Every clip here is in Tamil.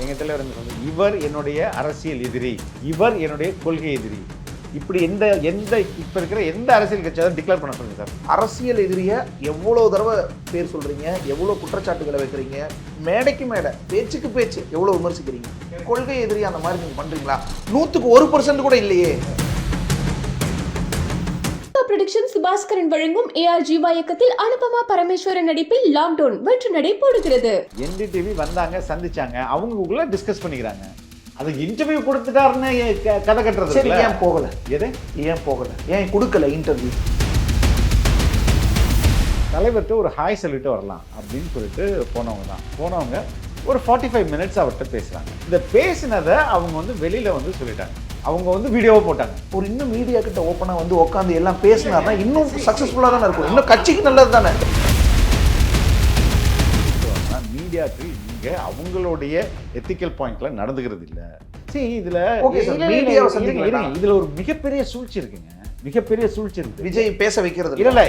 எங்கள் தலைவர் என்ன சொல்றது, இவர் என்னுடைய அரசியல் எதிரி, இவர் என்னுடைய கொள்கை எதிரி. இப்படி எந்த இப்போ இருக்கிற எந்த அரசியல் கட்சியாவது டிக்ளேர் பண்ண சொல்லுங்க சார். அரசியல் எதிரியை எவ்வளோ தடவை பேர் சொல்கிறீங்க, எவ்வளோ குற்றச்சாட்டுகளை வைக்கிறீங்க, மேடைக்கு மேடை பேச்சுக்கு பேச்சு எவ்வளோ விமர்சிக்கிறீங்க. கொள்கை எதிரி அந்த மாதிரி நீங்கள் பண்ணுறீங்களா? 100% கூட இல்லையே. ப்ரொடக்ஷன்ஸ் பாஸ்கரன் வழங்கும் ஏஆர் ஜீவா இயக்கத்தில் அனுபமா பரமேஸ்வரன் நடிப்பில் லாக்டவுன் வெற்றி நடை போடுகிறது. என்டிடிவி வந்தாங்க, சந்திச்சாங்க, அவங்களுக்குள்ள டிஸ்கஸ் பண்ணிக்கிறாங்க. அது இன்டர்வியூ கொடுத்துட்டாருன்னு கதை கட்டுறது. சரி, ஏன் போகலை? எது ஏன் போகலை? ஏன் கொடுக்கல இன்டர்வியூ? தலைவர்கிட்ட ஒரு ஹாய் சொல்லிட்டு வரலாம் அப்படின்னு சொல்லிட்டு போனவங்க ஒரு 45 மினிட்ஸ் அவர்கிட்ட பேசுகிறாங்க. இந்த பேசினதை அவங்க வந்து வெளியில் வந்து சொல்லிட்டாங்க. அவங்க வந்து வீடியோவை போட்டாங்க. ஒரு இன்னும் மீடியா கிட்ட ஓப்பனாக வந்து உட்காந்து எல்லாம் பேசினார்னா இன்னும் சக்ஸஸ்ஃபுல்லாக தானே இருக்கும், இன்னும் கட்சிக்கு நல்லது தானே. மீடியாக்கு இங்கே அவங்களுடைய எத்திக்கல் பாயிண்ட்ல நடந்துக்கிறது இல்லை. சரி, இதுல ஒரு மிகப்பெரிய சூழ்ச்சி இருக்குங்க, மிகப்பெரிய சூழ்ச்சி இருக்கு. விஜய் பேச வைக்கிறது இல்லை.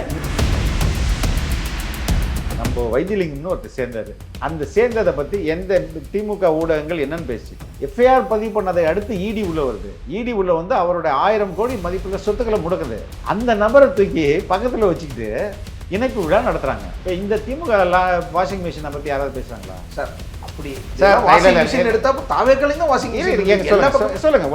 நம்ம வைத்தியலிங்கம்னு ஒருத்தர் சேர்ந்தாரு. அந்த சேர்ந்ததை பற்றி எந்த திமுக ஊடகங்கள் என்னன்னு பேசி எஃப்ஐஆர் பதிவு பண்ணதை அடுத்து இடி உள்ள வருது. இடி உள்ள வந்து அவருடைய 1000 கோடி மதிப்புள்ள சொத்துக்களை முடக்குது. அந்த நபரை தூக்கி பக்கத்தில் வச்சுக்கிட்டு இணைப்பு விழா நடத்துறாங்க. இந்த திமுக வாஷிங் மிஷினை பற்றி யாராவது பேசுறாங்களா சார்? அப்படி சார் வாஷிங் மிஷின் எடுத்தா தாவேக்கலையும் வாஷிங் மிஷின் சொல்லுங்க.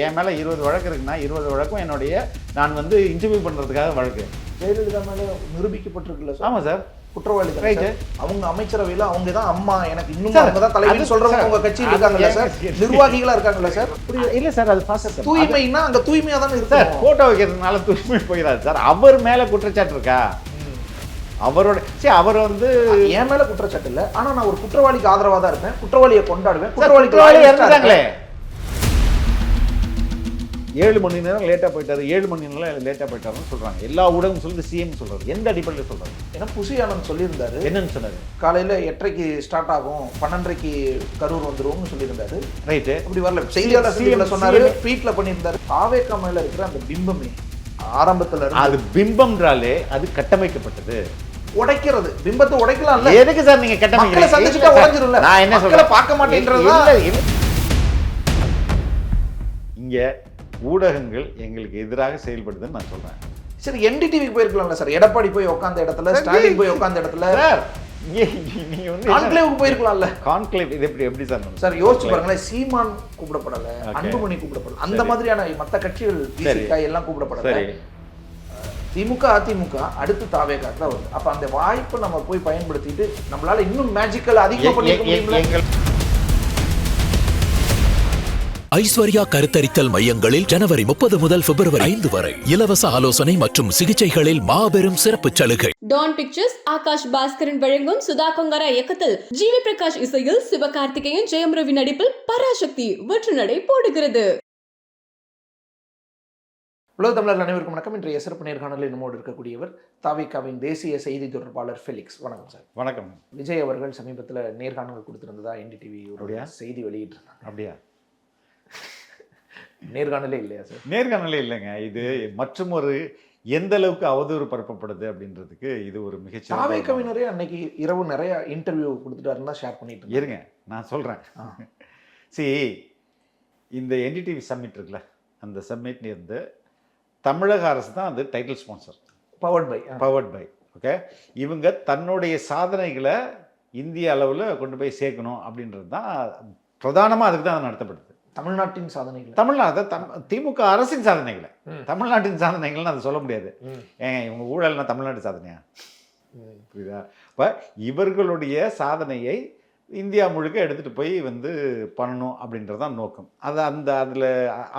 என் மேல 20 வழக்கு இருக்குன்னா 20 வழக்கும் என்னுடைய நான் வந்து இன்டர்வியூ பண்றதுக்காக வழக்கு. ஜெயலலிதா மேல நிரூபிக்கப்பட்டிருக்குல்ல? ஆமா சார், குற்றவாளி அவங்க அமைச்சரவையில அவங்க தான் அம்மா, எனக்கு இன்னும் அவங்க தான் தலைவர் சொல்றவங்க உங்க கட்சியில் இருக்காங்கல்ல சார், நிர்வாகிகளா இருக்காங்கல்ல சார்? இல்ல சார், அது ஃபாஸ்ட். தூய்மைனா அந்த தூய்மையா தானே இருக்கு சார். போட்டோ வைக்கிறதுனால தூய்மை போயிடாது சார். அவர் மேல குற்றச்சாட்டு இருக்கா? அவரோட அவர் வந்து என் மேல குற்றச்சாட்டு இல்ல, ஆனா நான் ஒரு குற்றவாளிக்கு ஆதரவா தான் இருப்பேன், குற்றவாளியை கொண்டாடுவேன். குற்றவாளி இறந்துட்டாங்களே, 7 மணி நேரம் லேட்டா போயிட்டாரு, 7 மணி நேரம் லேட்டா போயிட்டாருன்னு சொல்றாங்க. எல்லா ஊடகம் சொல்லுது, சிஎம் சொல்றாரு. எந்த அடிப்படையில் சொல்றாரு? ஏன்னா புசி ஆனந்த் சொல்லியிருந்தாரு. என்னன்னு சொன்னாரு? காலையில 8:30க்கு ஸ்டார்ட் ஆகும், 12:30க்கு கரூர் வந்துருவோம்னு சொல்லியிருந்தாரு. ரைட்டு, அப்படி வரல. செய்தியாளர் சொன்னாரு, ட்வீட்ல பண்ணியிருந்தாரு. தாவேக்கா மேல இருக்கிற அந்த பிம்பமே ஆரம்பத்துல அது பிம்பம்ன்றாலே அது கட்டமைக்கப்பட்டது. உடைக்கிறது பிம்பத்தை உடைக்கலாம்ல. எதுக்கு சார் நீங்க கட்டமைக்கிறீங்க? சந்திச்சுட்டா உடைஞ்சிரும்ல. நான் என்ன சொல்றேன், பார்க்க மாட்டேன்றதா? இங்க ஊடகங்கள் எங்களுக்கு எதிராக செயல்படுதுன்னு நான் சொல்றேன். சரி, என்டிடிவிக்கு போயிருக்கலாம்ல சார்? எடப்பாடி போய் உட்கார்ந்த இடத்துல, ஸ்டாலின் போய் உட்கார்ந்த இடத்துல சார் கான்க்ளேவுக்கு போயிருக்கலாம்ல? கான்க்ளேவ் இது எப்படி சார்? சார் யோசிச்சு பாருங்களேன், சீமான் கூப்பிடப்படல, அன்புமணி கூப்பிடப்படல, அந்த மாதிரியான மற்ற கட்சிகள் எல்லாம் கூப்பிடப்படல. திமுக அதிமுக அடுத்து தாவேகா தான் வருது. அப்ப அந்த வாய்ப்பை நம்ம போய் பயன்படுத்திட்டு நம்மளால இன்னும் மேஜிக்கல் அதிகம் பண்ணிக்க முடியும்ல? ஐஸ்வர்யா கருத்தரித்தல் மையங்களில் ஜனவரி 30 முதல் பிப்ரவரி 5 வரை இலவச ஆலோசனை மற்றும் சிகிச்சைகளில் மாபெரும் சிறப்பு சலுகை. டான் பிக்சர்ஸ் ஆகாஷ் பாஸ்கரன் வழங்கும் சுதா கொங்கரா இயக்கத்தில் ஜிவி பிரகாஷ் இசையில் சிவகார்த்திகேயன், ஜெயம் ரவி நடிப்பில் பராசக்தி வெற்றி நடை போடுகிறது. உலக தமிழர்கள் அனைவருக்கும் வணக்கம். இன்றைய சிறப்பு நேர்காணலில் நம்மோடு இருக்கக்கூடியவர் தாவேகாவின் தேசிய செய்தி தொடர்பாளர் ஃபெலிக்ஸ். வணக்கம் சார். வணக்கம். விஜய் அவர்கள் சமீபத்தில் நேர்காணல் கொடுத்திருந்ததா என்டிடிவியுடைய செய்தி வெளியிட்டிருந்தாங்க. அப்படியா? நேர்காணலே இல்லையா சார்? நேர்காணலே இல்லைங்க. இது மற்றும் ஒரு எந்த அளவுக்கு அவதூறு பரப்பப்படுது அப்படின்றதுக்கு இது ஒரு மிகச்சிறந்த. தாவேகாவினரே அன்னைக்கு இரவு நிறைய இன்டர்வியூ கொடுத்துட்டாருன்னு தான் ஷேர் பண்ணிட்டு இருங்க, நான் சொல்றேன். இந்த என்டிடிவி சம்மிட் இருக்குல்ல, அந்த சம்மிட் இருந்து தமிழக அரசு தான் அது title sponsor. Powered by okay. இவங்க தன்னுடைய சாதனைகளை இந்திய அளவில் கொண்டு போய் சேர்க்கணும் அப்படின்றது தான் பிரதானமாக, அதுக்கு தான் அது நடத்தப்படுது. தமிழ்நாட்டின் சாதனைகள், தமிழ்நாடு திமுக அரசின் சாதனைகளை, தமிழ்நாட்டின் சாதனைகள்னு அதை சொல்ல முடியாது. ஏங்க இவங்க ஊழல்னா தமிழ்நாட்டு சாதனையா? புரியுதா? இப்போ இவர்களுடைய சாதனையை இந்தியா முழுக்க எடுத்துகிட்டு போய் வந்து பண்ணணும் அப்படின்றது தான் நோக்கம். அது அதில்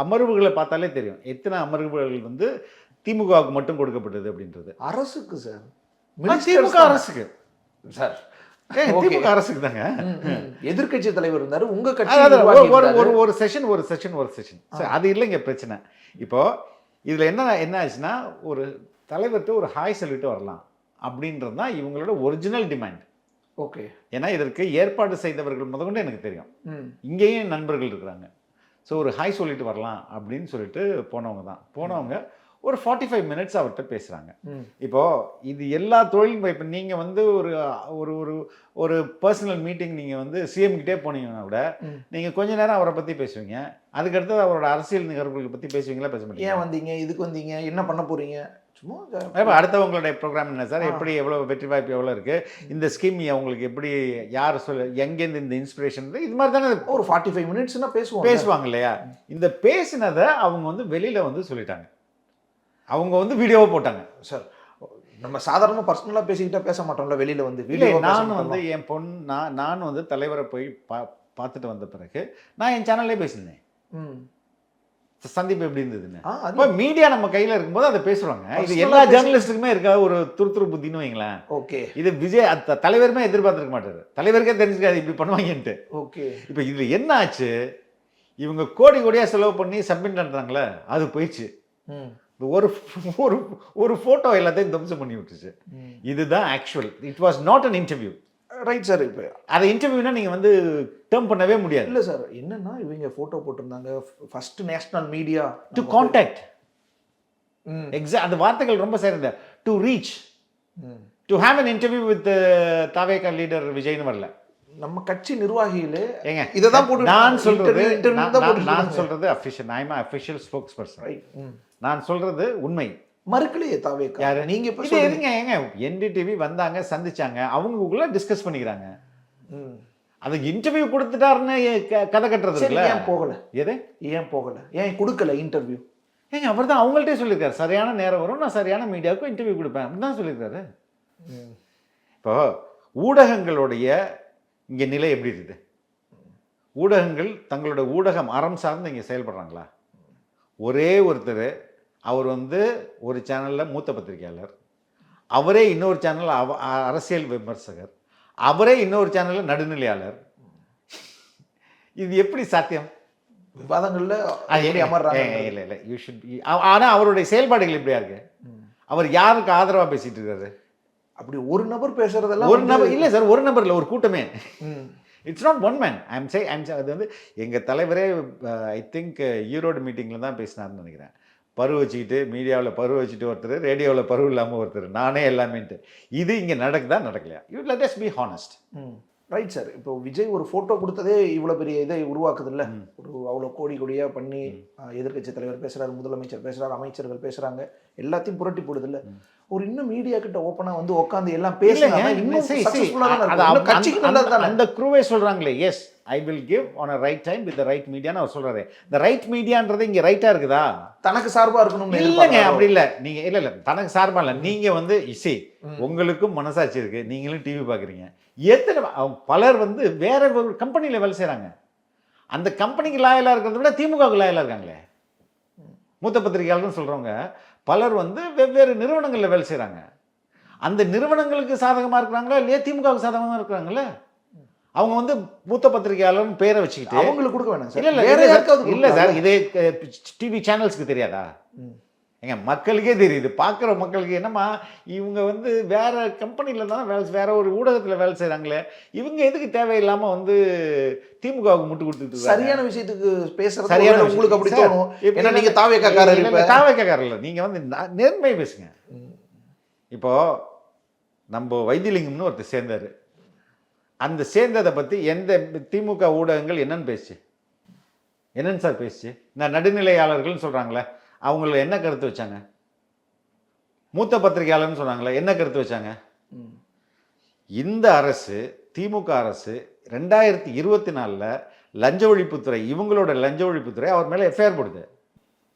அமர்வுகளை பார்த்தாலே தெரியும் எத்தனை அமர்வுகள் வந்து திமுகவுக்கு மட்டும் கொடுக்கப்பட்டது அப்படின்றது. அரசுக்கு சார், திமுக அரசுக்கு சார், திமுக அரசுக்கு தாங்க. எதிர்கட்சி தலைவர் இருந்தாரு, உங்க கட்சி ஒரு செஷன் அது இல்லைங்க பிரச்சனை. இப்போ இதில் என்ன ஆச்சுன்னா, ஒரு தலைவர்கிட்ட ஒரு ஹாய் சொல்லிட்டு வரலாம் அப்படின்றது தான் இவங்களோட ஒரிஜினல் டிமாண்ட். ஓகே. ஏன்னா இதற்கு ஏற்பாடு செய்தவர்கள் முதற்கொண்டு எனக்கு தெரியும். இங்கேயும் நண்பர்கள் இருக்கிறாங்க. ஸோ ஒரு ஹாய் சொல்லிட்டு வரலாம் அப்படின்னு சொல்லிட்டு போனவங்க ஒரு 45 மினிட்ஸ் அவர்கிட்ட பேசுகிறாங்க. இப்போது இது எல்லா தொழிலும் இப்போ நீங்கள் வந்து ஒரு ஒரு ஒரு ஒரு பர்சனல் மீட்டிங் நீங்கள் வந்து சிஎம் கிட்டே போனீங்கன்னா கூட நீங்கள் கொஞ்ச நேரம் அவரை பற்றி பேசுவீங்க, அதுக்கடுத்து அவரோட அரசியல் நிகழ்வுகளை பற்றி பேசுவீங்களா, பேச மாட்டீங்க. ஏன் வந்தீங்க, இதுக்கு வந்தீங்க, என்ன பண்ண போகிறீங்க, சும்மா அடுத்தவங்களுடைய ப்ரோக்ராம் என்ன சார், எப்படி எவ்வளோ வெற்றி வாய்ப்பு எவ்வளோ இருக்குது, இந்த ஸ்கீம் அவங்களுக்கு எப்படி யார் எங்கேருந்து இந்த இன்ஸ்பிரேஷன், இது மாதிரி தானே ஒரு 45 மினிட்ஸ்னா பேசுவாங்க இல்லையா. இந்த பேசினதை அவங்க வந்து வெளியில் வந்து சொல்லிட்டாங்க, அவங்க வந்து வீடியோவை போட்டாங்க. சார் நம்ம சாதாரணமாக பர்சனலாக பேசிக்கிட்டா பேச மாட்டோம்ல, வெளியில் வந்து வீடியோ. நான் வந்து என் நான் வந்து தலைவரை போய் பார்த்துட்டு வந்த பிறகு நான் என் சேனல்லே பேசியிருந்தேன். சந்திப்பு எப்படி இருந்ததுன்னு. மீடியா நம்ம கையில் இருக்கும்போது அதை பேசுவாங்க. இது எல்லா ஜேர்னலிஸ்ட்டுக்குமே இருக்கா ஒரு துருத்துரு புத்தின்னு வைங்களேன். ஓகே, இது விஜய் தலைவருமே எதிர்பார்த்துருக்க மாட்டாரு, தலைவருக்கே தெரிஞ்சுக்காது இப்படி பண்ணுவாங்கன்ட்டு. ஓகே, இப்போ இதில் என்ன ஆச்சு, இவங்க கோடி கோடியாக செலவு பண்ணி சப்மிட் பண்ணுறாங்களே, அது போயிடுச்சு. ஒரு ஒரு ஒரு ஃபோட்டோ எல்லாத்தையும் தம்சம் பண்ணி விட்டுச்சு. இதுதான் actual. It was not an interview. Right sir. இப்போ அதை இன்டர்வியூனா நீங்கள் வந்து டேர்ம் பண்ணவே முடியாது. இல்லை சார், என்னன்னா இவங்க ஃபோட்டோ போட்டிருந்தாங்க, first national media to contact. அந்த வார்த்தைகள் ரொம்ப சரிந்த to reach, to have an interview with TVK leader விஜய்னு வரல. நம்ம கட்சி நிர்வாகிகளே ஏங்க இதை தான் போட்டு நான் சொல்றது அஃபிஷியல், ஐ அம் அஃபிஷியல் ஸ்போக்ஸ் பர்சன். நான் சொல்றது உண்மை. மறுக்கலையே தாவேகா. யாரு நீங்க இப்போ எதுங்க ஏங்க என்டிடிவி வந்தாங்க, சந்திச்சாங்க, அவங்களுக்குள்ள டிஸ்கஸ் பண்ணிக்கிறாங்க. அது இன்டர்வியூ கொடுத்துட்டாருன்னு கதை கட்டுறது இல்ல. ஏன் போகல, ஏன் போகல, ஏன் கொடுக்கல இன்டர்வியூ? ஏங்க அவர் தான் அவங்கள்ட்டே சொல்லியிருக்காரு, சரியான நேரம் வரும், நான் சரியான மீடியாவுக்கு இன்டர்வியூ கொடுப்பேன் அப்படின்னு தான் சொல்லியிருக்காரு. இப்போ ஊடகங்களுடைய இங்கே நிலை எப்படி இருக்குது? ஊடகங்கள் தங்களோட ஊடகம் அறம் சார்ந்து இங்கே செயல்படுறாங்களா? ஒரே ஒருத்தர், அவர் வந்து ஒரு சேனலில் மூத்த பத்திரிகையாளர், அவரே இன்னொரு சேனல் அரசியல் விமர்சகர், அவரே இன்னொரு சேனலில் நடுநிலையாளர். இது எப்படி சாத்தியம்? விவாதங்களில் இல்லை இல்லை யூ ஷுட். ஆனால் அவருடைய செயல்பாடுகள் எப்படியா இருக்கு? அவர் யாருக்கு ஆதரவாக பேசிட்டு இருக்காரு? அப்படி ஒரு நபர் பேசுறதெல்லாம் ஒரு நபர் இல்லை சார், ஒரு நபர் இல்லை, ஒரு கூட்டமே. It's not one man. அது வந்து எங்கள் தலைவரே ஐ திங்க் ஈரோடு மீட்டிங்கில் தான் பேசினார்னு நினைக்கிறேன். பரு வச்சுக்கிட்டு மீடியாவில் பரு வச்சுட்டு ஒருத்தர், ரேடியோவில் பரு இல்லாமல் ஒருத்தர், நானே எல்லாமேன்ட்டு. இது இங்கே நடக்குதா நடக்கலையா? You let us be honest. Right sir. இப்போ விஜய் ஒரு ஃபோட்டோ கொடுத்ததே இவ்வளோ பெரிய இதை உருவாக்குது இல்லை? ஒரு அவ்வளோ கோடியாக பண்ணி எதிர்கட்சி தலைவர் பேசுகிறாரு, முதலமைச்சர் பேசுகிறாரு, அமைச்சர்கள் பேசுகிறாங்க, எல்லாத்தையும் புரட்டி போடுது இல்லை? ஒரு இன்னும் மீடியா கிட்ட ஓப்பனாக வந்து உட்காந்து எல்லாம் பேசுறாங்க. அந்த குரூவே சொல்கிறாங்களே, yes I will give an a right time with the right மீடியான்னு அவர் சொல்கிறாரு. இந்த ரைட் மீடியான்றது இங்கே ரைட்டாக இருக்குதா? தனக்கு சார்பாக இருக்கணும் இல்லைங்க, அப்படி இல்லை. நீங்கள் இல்லை தனக்கு சார்பாக இல்லை. நீங்கள் வந்து உங்களுக்கும் மனசாட்சி இருக்குது, நீங்களும் டிவி பார்க்குறீங்க. எத்தனை பலர் வந்து வேற ஒரு கம்பெனியில் வேலை செய்கிறாங்க. அந்த கம்பெனிக்கு லாயலாக இருக்கிறத விட திமுகவுக்கு லாயலாக இருக்காங்களே. மூத்த பத்திரிகையாளர்னு சொல்கிறவங்க பலர் வந்து வெவ்வேறு நிறுவனங்களில் வேலை செய்கிறாங்க. அந்த நிறுவனங்களுக்கு சாதகமாக இருக்கிறாங்களா இல்லையா திமுகவுக்கு சாதகமாக இருக்கிறாங்களே? அவங்க வந்து மூத்த பத்திரிகையாளர்னு பேரை வச்சுக்கிட்டு அவங்களுக்கு கொடுக்க வேணாம் சார். இல்லை சார், இதே டிவி சேனல்ஸ்க்கு தெரியாதா? ஏங்க மக்களுக்கே தெரியுது, பார்க்குற மக்களுக்கு. என்னம்மா இவங்க வந்து வேற கம்பெனியில் தானே வேற ஒரு ஊடகத்தில் வேலை செய்கிறாங்களே, இவங்க எதுக்கு தேவையில்லாமல் வந்து திமுகவுக்கு முட்டு கொடுத்துட்டு? சரியான விஷயத்துக்கு பேசுறது சரியான உங்களுக்கு அப்படி தோணும். ஏன்னா நீங்கள் தாவேக்காரர் இல்லை, நீங்கள் வந்து நேர்மை பேசுங்க. இப்போது நம்ம வைத்தியலிங்கம்னு ஒருத்தர் சேர்ந்தார். அந்த சேர்ந்ததை பற்றி எந்த திமுக ஊடகங்கள் என்னன்னு பேசுச்சு? என்னன்னு சார் பேசுச்சு? நான் நடுநிலையாளர்கள்னு சொல்கிறாங்களே, அவங்கள என்ன கருத்து வச்சாங்க? மூத்த பத்திரிகையாளர்னு சொன்னாங்களே, என்ன கருத்து வச்சாங்க? இந்த அரசு, திமுக அரசு 2024 லஞ்ச ஒழிப்புத்துறை, இவங்களோட லஞ்ச ஒழிப்புத்துறை அவர் மேலே எஃப்ஐஆர் போடுது.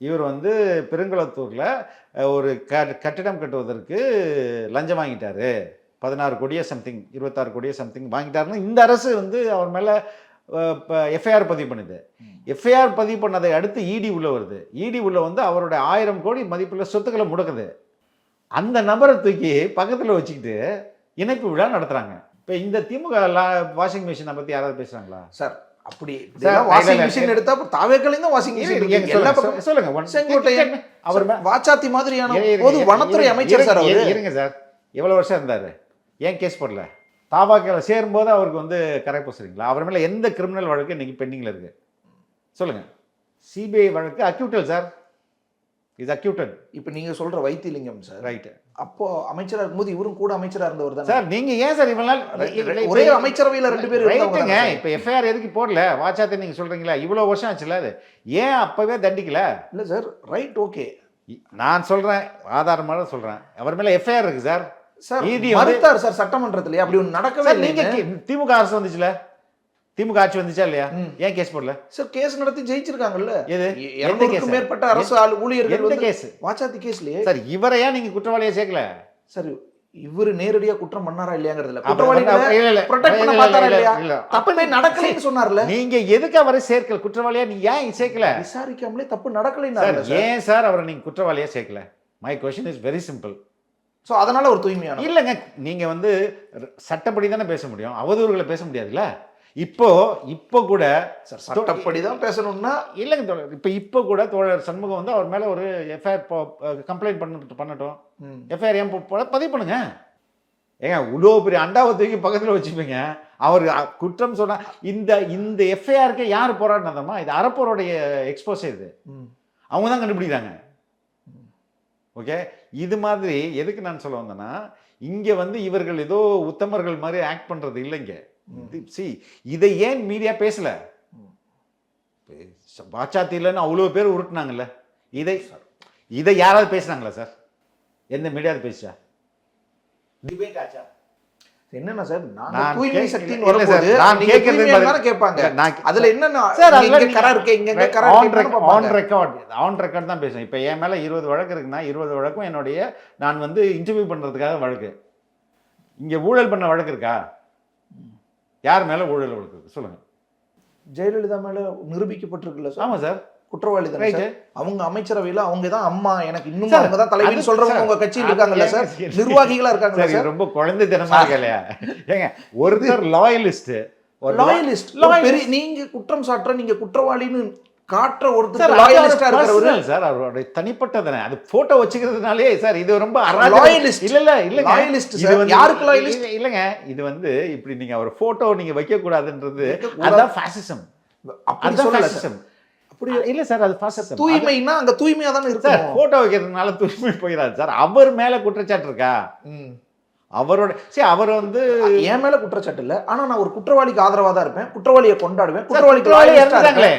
இவர் வந்து பெருங்குளத்தூரில் ஒரு கட்டிடம் கட்டுவதற்கு லஞ்சம் வாங்கிட்டாரு, 16 கோடியோ சம்திங் 26 கோடியோ சம்திங் வாங்கிட்டாருன்னு இந்த அரசு வந்து அவர் மேலே எஃப்ஐஆர் பதிவு பண்ணுது. எஃப்ஐஆர் பதிவு பண்ணதை அடுத்து இடி உள்ள வருது. இடி உள்ள வந்து அவருடைய 1000 கோடி மதிப்புள்ள சொத்துக்களை முடக்குது. அந்த நபரை தூக்கி பக்கத்தில் வச்சுக்கிட்டு இணைப்பு விழா நடத்துகிறாங்க. இப்போ இந்த திமுக வாஷிங் மிஷினை பற்றி யாராவது பேசுகிறாங்களா சார்? அப்படி வாஷிங் மிஷின் எடுத்தா தாவேக்கலையும் தான் வாஷிங் மிஷின். சொல்லுங்க. செங்கோட்டையன் அவர் வாச்சாத்தி மாதிரியான பொது வனத்துறை அமைச்சர் சார். இருங்க சார், எவ்வளோ வருஷம் இருந்தார்? ஏன் கேஸ் போடல? தாவாக்கில் சேரும்போது அவருக்கு வந்து கரை பூசுறீங்களா? அவர் மேலே எந்த கிரிமினல் வழக்கு இன்னைக்கு பெண்டிங்கில் இருக்குது? சொல்லுங்கள். சிபிஐ வழக்கு அக்யூட்டல் சார், இஸ் அக்யூட்டட். இப்போ நீங்க சொல்ற வைத்திலிங்கம் சார், ரைட். அப்போ அமைச்சரா இருக்கும்போது இவரும் கூட அமைச்சரா இருந்தவர் தான் சார். நீங்க ஏன் சார் இவனால ஒரே அமைச்சரவையில 2 பேர் ரைட்டுங்க. இப்போ எஃப்ஐஆர் எதுக்கு போடல வாச்சாத்தை நீங்க சொல்றீங்களா? இவ்வளோ வருஷம் ஆச்சுல, அது ஏன் அப்பவே தண்டிக்கல? இல்ல சார், ரைட், ஓகே. நான் சொல்றேன், ஆதாரமாக சொல்றேன், அவர் மேல எஃப்ஐஆர் இருக்கு சார். சார் நீதி மறுத்தார் சார் சட்டமன்றத்திலே, அப்படி ஒன்று நடக்கவே இல்லை. நீங்க திமுக அரசு வந்துச்சுல, திமுக ஆட்சி வந்துச்சா இல்லையா? ஏன் கேஸ் போடல? சார் கேஸ் நடத்தி ஜெயிச்சிருக்காங்கல்ல. எது? 200க்கும் மேற்பட்ட அரசு ஊழியர்கள் எந்த கேஸ்? வாச்சாத்தி கேஸ்லயே. சார் இவரையா நீங்க குற்றவாளியா சேர்க்கல? சார் இவரு நேரடியா குற்றம் பண்ணாரா இல்லையாங்கிறதுல தப்பே நடக்கலன்னு சொன்னார்ல. நீங்க எதுக்கு அவரை சேர்க்கல குற்றவாளியா? நீங்க ஏன் சேர்க்கல? விசாரிக்காமலே தப்பு நடக்கலைன்னு ஏன் சார் அவரை நீங்க குற்றவாளியா சேர்க்கல? My question is very simple. So அதனால ஒரு தூய்மையான இல்லைங்க. நீங்க வந்து சட்டப்படி தானே பேச முடியும், அவதூறுகளை பேச முடியாதுல்ல. இப்போ கூட சட்டப்படி தான் பேசணும்னா இல்லைங்க தோழர். இப்போ கூட தோழர் சண்முகம் வந்து அவர் மேல ஒரு எஃப்ஐஆர் கம்ப்ளைண்ட் பண்ணட்டும். எஃப்ஐஆர் ஏன் பதிவு பண்ணுங்க. ஏங்க இவ்வளோ பெரிய அண்டாவை தூக்கி பக்கத்தில் வச்சுப்பீங்க. அவர் குற்றம் சொன்னா இந்த எஃப்ஐஆருக்கு யார் போராடினதம்மா? இது அறப்போருடைய எக்ஸ்போஸ். இது அவங்க தான் கண்டுபிடிக்கிறாங்க. ஓகே, இது மாதிரி எதுக்கு நான் சொல்ல வந்தேன்னா, இங்கே வந்து இவர்கள் ஏதோ உத்தமர்கள் மாதிரி ஆக்ட் பண்ணுறது இல்லைங்க. இதை ஏன் மீடியா பேசல? பாச்சாத்திலன்னு அவ்வளோ பேர் உருட்டுனாங்கல்ல, இதை யாராவது பேசுனாங்களா சார்? எந்த மீடியாவது பேசிச்சா? டிபேட் ஆச்சா? என்னன்னா சார், நான் தூய்மை சக்தின்னு வரும்போது நான் கேட்கறது கேட்பாங்க. அதுல என்னன்னா சார் ஆன் ரெக்கார்ட் தான் பேசுவேன். இப்போ என் மேல 20 வழக்கு இருக்குன்னா 20 வழக்கும் என்னுடைய நான் வந்து இன்டர்வியூ பண்றதுக்காக வழக்கு. இங்க ஊழல் பண்ண வழக்கு இருக்கா? யார் மேல ஊழல் வழக்கு இருக்கு சொல்லுங்க? ஜெயலலிதா மேல நிரூபிக்கப்பட்டிருக்குல்ல சார். ஆமா சார், குற்றவாளி தான். அவங்க அமைச்சரவையில அவங்க தான் அம்மா, எனக்கு இன்னும் அவங்க தான் தலைவின்னு சொல்றவங்க உங்க கட்சியில் இருக்காங்கல்ல சார், நிர்வாகிகளா இருக்காங்க சார். ரொம்ப குழந்தைத்தனமா இருக்கு இல்லையா? ஏங்க ஒருத்தர் லாயலிஸ்ட் பெரிய நீங்க குற்றம் சாட்டுற, நீங்க குற்றவாளின்னு காட்டுற ஒருத்தர் லாயலிஸ்டா இருக்கிறவரு சார், அவருடைய தனிப்பட்டதானே அது போட்டோ வச்சுக்கிறதுனாலே சார் இது ரொம்ப லாயலிஸ்ட். இல்ல லாயலிஸ்ட் சார், யாருக்கு லாயலிஸ்ட் இல்லங்க. இது வந்து இப்படி நீங்க ஒரு போட்டோ நீங்க வைக்க கூடாதுன்றது அதான் ஃபாசிசம். அப்படி சொல்லல சார். அப்படி இல்ல சார், அது ஃபாசிசம். தூய்மைனா அங்க தூய்மையா தானே இருக்கு சார். போட்டோ வைக்கிறதுனால தூய்மை போயிடாது சார். அவர் மேல குற்றச்சாட்டு இருக்கா? அவரோட அவர் வந்து என் மேல குற்றச்சாட்டு இல்ல, ஆனா நான் ஒரு குற்றவாளிக்கு ஆதரவா தான் இருப்பேன், குற்றவாளியை கொண்டாடுவேன். குற்றவாளிக்கு இறந்துட்டாங்களே,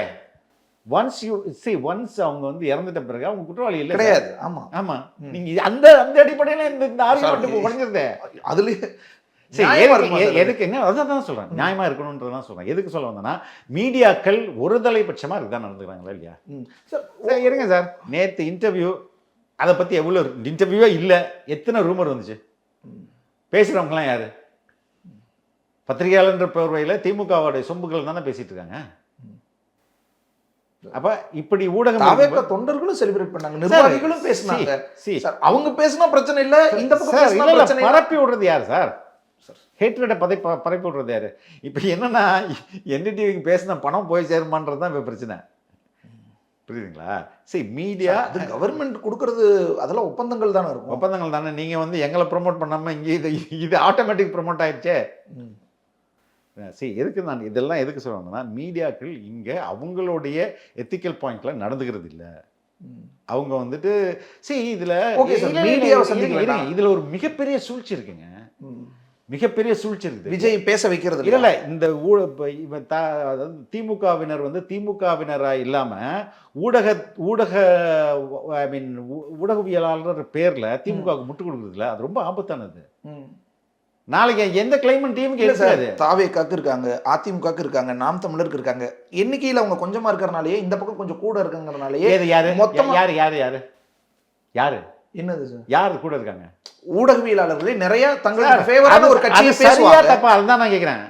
ஒன்ஸ் அவங்க வந்து இறந்துட்ட பிறகு அவங்க குற்றவாளி இல்ல கிடையாது. ஆமா ஆமா, நீங்க அந்த அடிப்படையில இந்த ஆர்குமெண்ட் குறைஞ்சிருது. அதுலயே எதுக்கு என்ன அதான் சொல்றேன், நியாயமா இருக்கணும்ன்றதான் சொல்றேன். எதுக்கு சொல்ல வந்தேன்னா, மீடியாக்கள் ஒரு தலைபட்சமா இதுதான் நடந்துக்கிறாங்களா இல்லையா? சார் இருங்க சார், நேற்று இன்டர்வியூ அதை பத்தி எவ்வளவு இன்டர்வியூவே இல்லை, எத்தனை ரூமர் வந்துச்சு? பேசுறவங்கலாம் யாரு? பத்திரிகையாளர்ன்ற பேர்வையில திமுகவுடைய சொம்புகள் தானே பேசிட்டு இருக்காங்க. அப்ப இப்படி ஊடகம் தொண்டர்களும் செலிப்ரேட் பண்ணாங்க, நிர்வாகிகளும் பேசினாங்க. அவங்க பேசினா பிரச்சனை இல்ல, இந்த பக்கம் பரப்பி விடுறது யார் சார்? ஹேட்ரேட்டை பரப்பி விடுறது யாரு? இப்ப என்னன்னா, என்டிடிவிக்கு பேசின பணம் போய் சேருமான்றது தான் இப்ப பிரச்சனை. புரியுதுங்களா? சரி, மீடியா கவர்மெண்ட் கொடுக்கறது அதெல்லாம் ஒப்பந்தங்கள் தானே இருக்கும். ஒப்பந்தங்கள் தானே. நீங்க வந்து எங்களை ப்ரொமோட் பண்ணாம இங்க இது ஆட்டோமேட்டிக் ப்ரொமோட் ஆயிடுச்சே. சரி, எதுக்கு நான் இதெல்லாம் எதுக்கு சொல்லுவாங்கன்னா, மீடியாக்கள் இங்கே அவங்களுடைய எத்திக்கல் பாயிண்ட்ல நடந்துக்கிறது இல்லை. அவங்க வந்துட்டு சரி இதுல ஒரு மிகப்பெரிய சூழ்ச்சி இருக்குங்க, மிகப்பரிய சூழ்ச்சி இருக்குது. விஜய் பேச வைக்கிறது இல்ல இந்த அதாவது திமுகவினர் வந்து திமுகவினரா இல்லாம ஊடகவியலாளர் பேர்ல திமுகவுக்கு முட்டு கொடுக்குறதுல அது ரொம்ப ஆபத்தானது. நாளைக்கு எந்த கிளைமேட் டீமுக்கு இருக்காது. தாவேக்காக்கு இருக்காங்க, அதிமுகக்கு இருக்காங்க, நாம் தமிழருக்கு இருக்காங்க. எண்ணிக்கையில் அவங்க கொஞ்சமா இருக்கிறனாலேயே இந்த பக்கம் கொஞ்சம் கூட இருக்குங்கிறனாலேயே யாரு மொத்தம் யாரு யாரு யாரு யாரு என்னது சார், யாரு கூட இருக்காங்க? ஊடகவியலாளர்களே நிறைய தங்களுக்கு ஃபேவரான ஒரு கட்சியை சரியா தப்பா? அதுதான் நான் கேட்கிறேன்,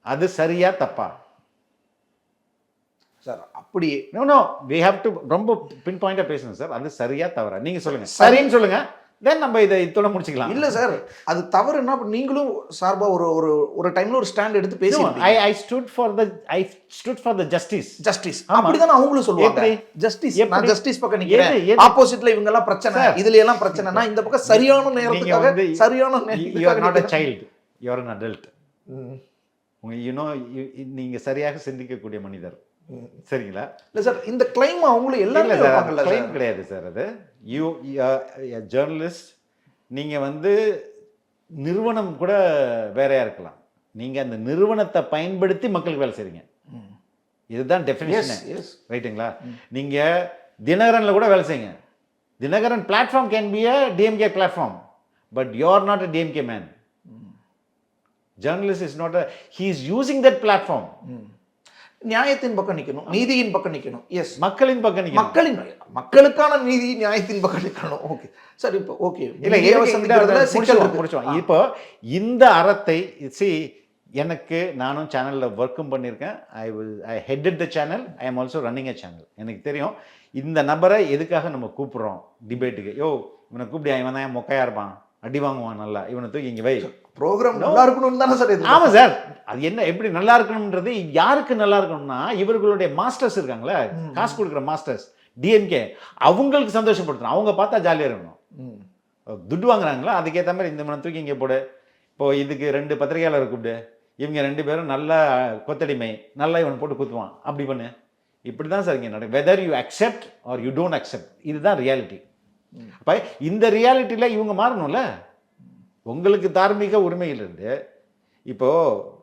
அது சரியா தப்பா சார்? அப்படி நோ we have to ரொம்ப பின் பாயிண்டா பேசணும் சார். அது சரியா தவறா நீங்க சொல்லுங்க, சரின்னு சொல்லுங்க, தென் நம்ம இதை இத்தோட முடிச்சுக்கலாம். இல்ல சார், அது தவறுனா நீங்களும் சார்பா ஒரு டைம்ல ஒரு ஸ்டாண்ட் எடுத்து பேசுவீங்க. I stood for the justice. அப்படிதான் அவங்களும் சொல்லுவாங்க. ஜஸ்டிஸ், நான் ஜஸ்டிஸ் பக்கம் நிக்கிறேன், ஆப்போசிட்ல இவங்க எல்லாம் பிரச்சனை, இதுல எல்லாம் பிரச்சனைனா இந்த பக்கம் சரியான நேரத்துக்காக சரியான நேரத்துக்கு. you are not a child, you are an adult. you know நீங்க சரியாக சிந்திக்கக்கூடிய மனிதர். சரிங்களா? இல்ல சார், இந்த கிளைம் அவங்களும் எல்லாரும் இல்லை சார், வைப்பாங்கல்ல கிளைம் சார்? கிடையாது சார். அது ஜேர்னலிஸ்ட், நீங்கள் வந்து நிறுவனம் கூட வேறையா இருக்கலாம். நீங்கள் அந்த நிறுவனத்தை பயன்படுத்தி மக்களுக்கு வேலை செய்றீங்க. இதுதான் Yes, டெஃபினிஷன். yes. ரைட்டுங்களா? நீங்கள் தினகரனில் கூட வேலை செய்யுங்க. Dinakaran platform can be a DMK platform, but you are not a DMK man. Journalist is not a, he is using that platform. நியாயத்தின் பக்கம் நிக்கணும், நீதியின் பக்கம் நிக்கணும். எஸ், மக்களின் பக்கம் நிக்கணும். மக்களுக்கான நீதி நியாயத்தின் பக்கம் நிக்கணும். ஓகே சார், இப்போ ஓகே இல்லை, சிக்கல் இருக்கு. முடிச்சோம். இப்போ இந்த அறத்தை எனக்கு நானும் சேனலில் ஒர்க்கும் பண்ணியிருக்கேன். I headed the channel, I am also running a channel. எனக்கு தெரியும் இந்த நபரை எதுக்காக நம்ம கூப்பிட்றோம் டிபேட்டுக்கு. யோ, இவனை கூப்பிடியா, இவன் தான் மொக்கையா இருப்பான், அடி வாங்குவான், நல்லா இவனை தூக்கி இங்கே வை. ப்ரோக்ராம் நல்லா இருக்கணும்னு தானே சார் இது? ஆமாம் சார். அது என்ன எப்படி நல்லா இருக்கணும்ன்றது யாருக்கு நல்லா இருக்கணும்னா, இவர்களுடைய மாஸ்டர்ஸ் இருக்காங்களே, காசு கொடுக்குற மாஸ்டர்ஸ் டிஎம்கே, அவங்களுக்கு சந்தோஷப்படுத்தணும். அவங்க பார்த்தா ஜாலியாக இருக்கணும். துட்டு வாங்குறாங்களா, அதுக்கேற்ற மாதிரி இந்த மனம் தூக்கி இங்கே போடு. இப்போ இதுக்கு 2 பத்திரிகையாளர் கூப்பிடு, இவங்க 2 பேரும் நல்லா கொத்தடிமை, நல்லா இவனை போட்டு குத்துவான், அப்படி பண்ணு. இப்படி தான் சார் இங்கே நடக்கும். Whether you accept are you don't accept, இதுதான் ரியாலிட்டி. அப்போ இந்த ரியாலிட்டியில் இவங்க மாறணும்ல. உங்களுக்கு தார்மீக உரிமையிலிருந்து இப்போது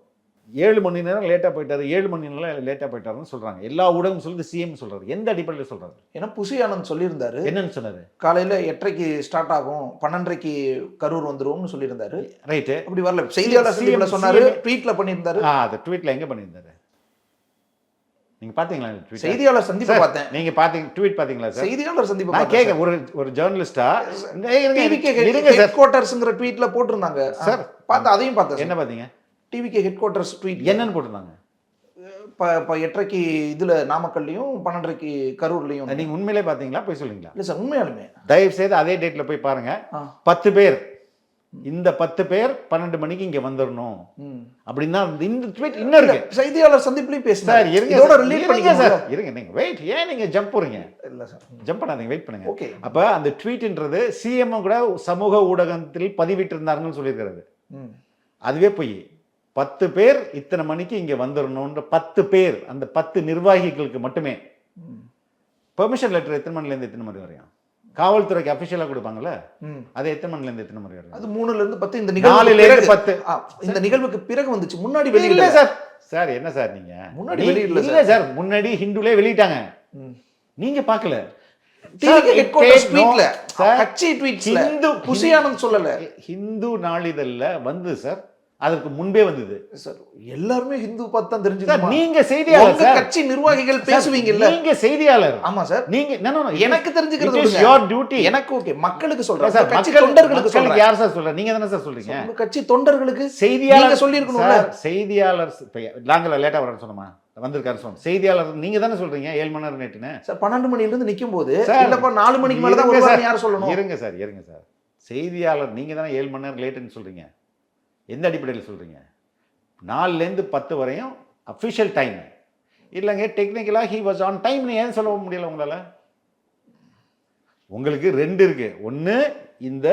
7 மணி நேரம் லேட்டாக போயிட்டாரு, 7 மணி நேரம் லேட்டாக போயிட்டாருன்னு சொல்கிறாங்க. எல்லா ஊடகம் சொல்லுது, சிஎம் சொல்கிறாரு. எந்த அடிப்படையில் சொல்கிறாரு? ஏன்னா புசி ஆனந்த் சொல்லியிருந்தாரு. என்னன்னு சொன்னார்? காலையில் 8:30க்கு ஸ்டார்ட் ஆகும், 12:30க்கு கரூர் வந்துருவோம்னு சொல்லியிருந்தாரு. ரைட்டு. அப்படி வரல, செய்தியாளர் சந்திப்பில் சொன்னாரு, ட்வீட்ல பண்ணியிருந்தாரு. அது ட்வீட்டில் எங்கே பண்ணியிருந்தாரு? நீங்கள் பார்த்தீங்களா? செய்தியாளர் சந்திப்பை பார்த்தேன். நீங்கள் பார்த்தீங்க, ட்வீட் பார்த்தீங்களா சார்? செய்தியாளர் சந்திப்பை நான் கேட்க ஒரு ஜேர்னலிஸ்டா டிவிகே ஹெட் குவார்ட்டர்ஸ்ங்கிற ட்வீட்ல போட்டிருந்தாங்க சார். பார்த்து அதையும் பார்த்தேன். என்ன பார்த்தீங்க? டிவிகே ஹெட் குவார்ட்டர்ஸ் ட்வீட் என்னன்னு போட்டிருந்தாங்க? இப்போ 8:30க்கு இதுல நாமக்கல்லையும் 12:30க்கு கரூர்லையும். நீங்க உண்மையிலே பார்த்தீங்களா, போய் சொல்லுங்களா? இல்லை சார், உண்மையாலுமே தயவு செய்து அதே டேட்ல போய் பாருங்க. 10 பேர், இந்த 10 பேர் 12 மணிக்கு இங்க வந்துடணும் அப்படின்னா இந்த ட்வீட் இன்னும் இருக்கு. செய்தியாளர் சந்திப்புலயும் பேசுறாரு. இருங்க இதோட ரிலேட் பண்ணிக்க சார். இருங்க, நீங்க வெயிட், ஏன் நீங்க ஜம்ப் போறீங்க? இல்ல சார், ஜம்ப் பண்ணாதீங்க, வெயிட் பண்ணுங்க. ஓகே. அப்ப அந்த ட்வீட்ன்றது சிஎம் கூட சமூக ஊடகத்தில் பதிவிட்டு இருந்தாருன்னு சொல்லியிருக்கிறது. அதுவே போய் 10 பேர் இத்தனை மணிக்கு இங்க வந்துடணும்ன்ற 10 பேர், அந்த 10 நிர்வாகிகளுக்கு மட்டுமே பெர்மிஷன் லெட்டர் எத்தனை மணிலேருந்து எத்தனை மணி வரையும் காவல்துறைக்கு அபிஷியலா கொடுப்பாங்கல்ல, அது எத்தனை மணிலேருந்து எத்தனை மணி வரையும்? அது 3லேருந்து 10. இந்த நிகழ்வு 10 இந்த நிகழ்வுக்கு பிறகு வந்துச்சு, முன்னாடி வெளியில சார். சார் என்ன சார் நீங்க முன்னாடி வெளியில? இல்ல சார், முன்னாடி ஹிந்துலே வெளியிட்டாங்க, நீங்க பார்க்கல. டிவிகே ஹெட் குவார்ட்டர்ஸ் ட்வீட்ல, கட்சி ட்வீட்ஸ்ல ஹிந்து புசி ஆனந்த் சொல்லல. ஹிந்து நாளிதழ்ல வந்து சார், அதற்கு முன்பே வந்தது சார். எல்லாருமே ஹிந்து பார்த்து தான் தெரிஞ்சுக்கணும். நீங்க செய்தியாளர் சார், கட்சி நிர்வாகிகள் பேசுவீங்கல்ல, நீங்க செய்தியாளர். ஆமா சார், நீங்க எனக்கு தெரிஞ்சுக்கிறது இஸ் யுவர் டியூட்டி. எனக்கு ஓகே, மக்களுக்கு சொல்றேன் சார், கட்சி தொண்டர்களுக்கு சொல்றேன். யார் சார் சொல்றீங்க? நீங்க தானே சார் சொல்றீங்க. உங்க கட்சி தொண்டர்களுக்கு செய்தியாளர் சொல்லி இருக்கணும்ல. செய்தியாளர் நாங்கள லேட்டா வரேன்னு சொன்னோமா, வந்திருக்காரு சொன்னோம். செய்தியாளர் நீங்க தானே சொல்றீங்க 7 மணி நேரம் நேற்றுன்னு. சார் 12 மணில இருந்து நிக்கும் போது இல்லப்பா 4 மணிக்கு மேல தான் வருவாங்க, யார் சொல்லணும்? இருங்க சார். செய்தியாளர் நீங்க தானே 7 மணி நேரம் லேட்டுன்னு சொல்றீங்க. எந்த அடிப்படையில் சொல்றீங்க? 4லேருந்து 10 வரையும் அஃபிஷியல் டைம் இல்லைங்க. டெக்னிக்கலாக ஹி வாஸ் ஆன் டைம்னு ஏன் சொல்ல முடியல உங்களால்? உங்களுக்கு 2 இருக்கு. ஒன்று இந்த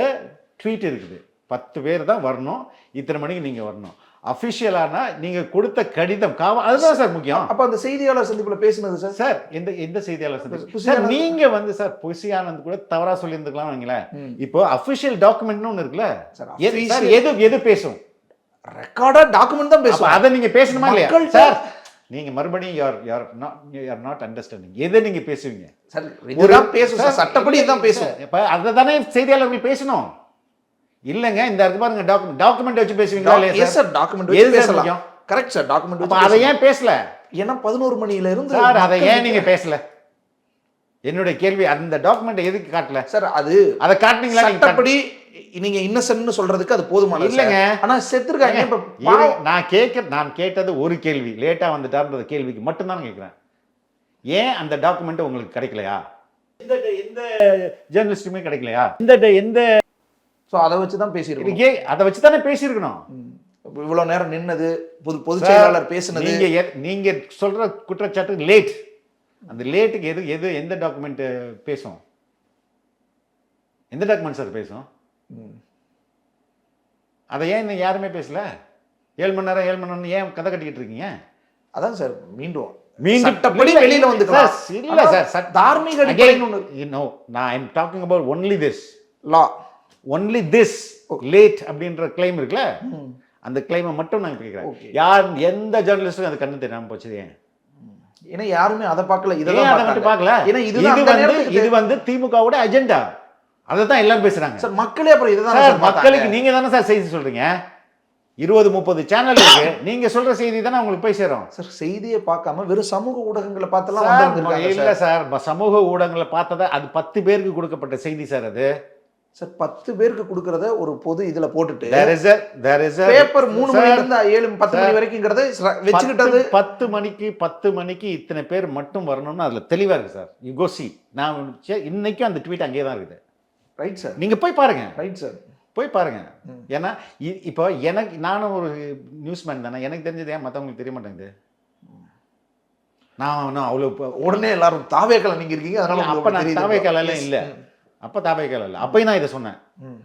ட்வீட் இருக்குது, 10 பேர் தான் வரணும், இத்தனை மணிக்கு நீங்கள் வரணும். அஃபிஷியலானா நீங்கள் கொடுத்த கடிதம் அதுதான் சார் முக்கியம். அப்போ அந்த செய்தியாளர் சந்திப்பில் பேசினது சார். சார் எந்த செய்தியாளர் சந்திப்பு சார்? நீங்கள் வந்து சார் புசி ஆனந்த் கூட தவறாக சொல்லியிருந்துக்கலாம் வைங்களேன். இப்போ அஃபிஷியல் டாக்குமெண்ட்னு ஒன்று இருக்குல்ல சார், எது பேசும்? ரெக்கார்டா டாக்குமெண்ட் தான் பேசுவோம். அதை நீங்க பேசணுமா இல்லையா சார்? நீங்க மறுபடியும் யூ ஆர் நாட் அண்டர்ஸ்டாண்டிங். எதை நீங்க பேசுவீங்க சார்? இதுதான் பேசும் சார், சட்டப்படி இதுதான் பேசும். இப்ப அதை தானே செய்தியாளர்கள் பேசணும். இல்லங்க இந்த இருக்கு பாருங்க, டாக்குமெண்ட் வச்சு பேசுவீங்களா இல்லையா? எஸ் சார், டாக்குமெண்ட் வச்சு பேசலாம். கரெக்ட் சார், டாக்குமெண்ட் வச்சு. அதை ஏன் பேசல? ஏன்னா 11 மணில இருந்து சார் அதை ஏன் நீங்க பேசல? என்னுடைய கேள்வி, அந்த டாக்குமெண்ட் எதுக்கு காட்டல சார்? அதை காட்டுனீங்களா? சட்டப்படி நீங்க இன்னசென்ட்னு சொல்றதுக்கு அது போதுமானது இல்லங்க. ஆனா செத்துருக்காங்க. இப்ப நான் கேட்டது ஒரு கேள்வி, லேட்டா வந்துட்டார்ன்ற கேள்விக்கு மட்டும் தான் கேட்கிறேன். ஏன் அந்த டாக்குமெண்ட் உங்களுக்கு கிடைக்கலையா? எந்த ஜேர்னலிஸ்டுமே கிடைக்கலையா? எந்த சோ அதை வச்சு தான் பேசியிருக்கோம். அதை வச்சு தானே பேசியிருக்கணும். இவ்வளவு நேரம் நின்னது, பொதுச் செயலாளர் பேசினது, நீங்க சொல்ற குற்றச்சாட்டு லேட். அந்த லேட்டுக்கு எந்த டாக்குமெண்ட் பேசும்? எந்த டாக்குமெண்ட் சார் பேசும்? அதை ஏன் யாருமே பேசல? 7 மணி நேரம் ஏன் கதை கட்டிக்கிட்டு இருக்கீங்க? அதான் சார், மீண்டும் மீண்டும் சட்டப்படி வெளியில வந்துக்கலாம். சார், இல்ல சார், தார்மீக அடிப்படைன்னு ஒண்ணு you know, நான் I'm talking about only this law. Only this late அப்படின்ற கிளைம் இருக்குல்ல, அந்த கிளைமை மட்டும் நான் கேட்கிறேன். Okay. யார் எந்த ஜேர்னலிஸ்டும் அது கண்ணு தெரியாம போச்சு ஏன்? ஏன்னா யாருமே அதை பார்க்கல, ஏன் இதெல்லாம் அதை மட்டும் பார்க்கல? ஏன்னா இதுதான் இது வந்து திமுகவோட அஜெண்டா, அதை தான் எல்லாரும் பேசுறாங்க. சார் மக்களே அப்புறம் இதுதான் சார், சார் மக்களுக்கு நீங்க தானே சார் செய்தி சொல்றீங்க. 20-30 சேனல் இருக்கு, நீங்க சொல்ற செய்தி தானே உங்களுக்கு போய் சேரும். சார் செய்தியை பார்க்காம வெறும் சமூக ஊடகங்களை பார்த்தெல்லாம் சார், வந்திருக்காங்க இல்ல சார், சமூக ஊடகங்களை பார்த்ததா அது 10 பேருக்கு கொடுக்கப்பட்ட செய்தி சார். அது சார் 10 பேருக்கு கொடுக்கறத ஒரு பொது இதுல போட்டுட்டு there is a பேப்பர் 3 மணில இருந்து 7-10 மணி வரைக்கும்ங்கறத வெச்சுக்கிட்டது. 10 மணிக்கு இத்தனை பேர் மட்டும் வரணும்னு அதுல தெளிவா இருக்கு சார். You go see. நான் இன்னைக்கும் அந்த ட்வீட் அங்கேயே தான் இருக்குது. ரைட் சார், நீங்க போய் பாருங்க. ரைட் சார், போய் பாருங்க. ஏன்னா இப்போ எனக்கு, நானும் ஒரு நியூஸ்மேன் தானே, எனக்கு தெரிஞ்சது ஏன் மற்றவங்களுக்கு தெரிய மாட்டேங்குது? நான் அவ்வளோ உடனே எல்லாரும் தாவேக்கல நீங்க இருக்கீங்க, அதனால அப்போ உங்களுக்கு நான் தெரியுது. தாவேக்கால இல்லை, அப்போ தாவேக்கால இல்லை, அப்பயும் நான் இதை சொன்னேன். ம்.